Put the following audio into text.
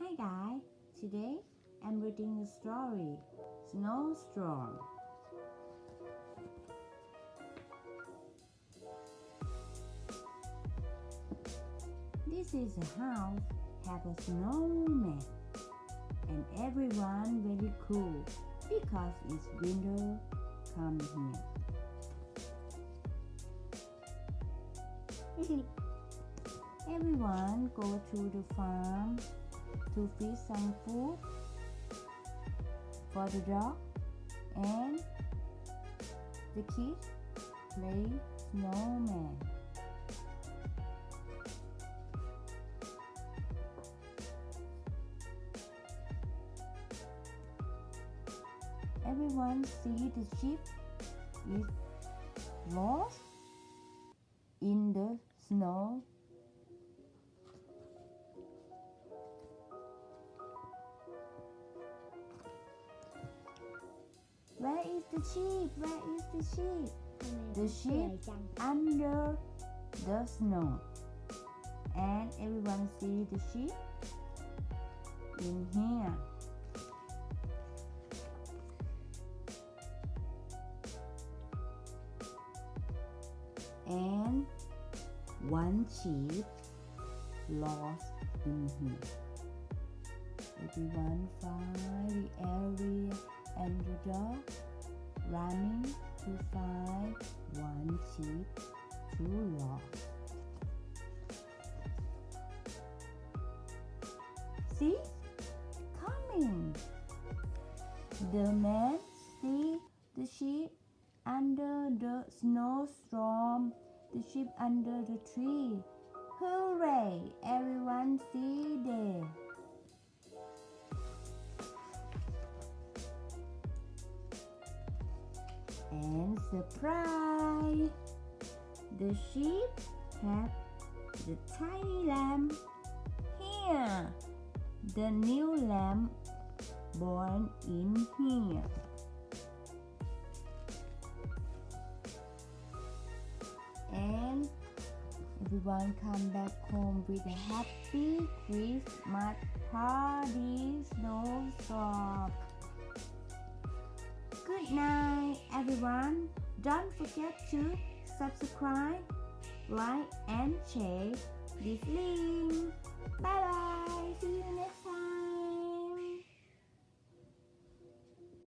Hi guys, today I'm reading a story, Snowstorm. This is a house, have a snowman, and everyone very cool because it's winter come here. Everyone go to the farm to feed some food for the dog, and the kids play snowman. Everyone see the ship is lost in the snow. Where is the ship? Where is the ship? The ship under the snow. And everyone see the ship in here. And one sheep lost in here. Everyone find the area and the dog running to find one sheep too lost. See? Coming! The man see the sheep under the snowstorm, the sheep under the tree. Hooray! Everyone see there. And surprise! The sheep have the tiny lamb here. The new lamb born in here. And everyone come back home with a happy Christmas party snowstorm. Good night, everyone. Don't forget to subscribe, like, and share this link. Bye bye. See you next time.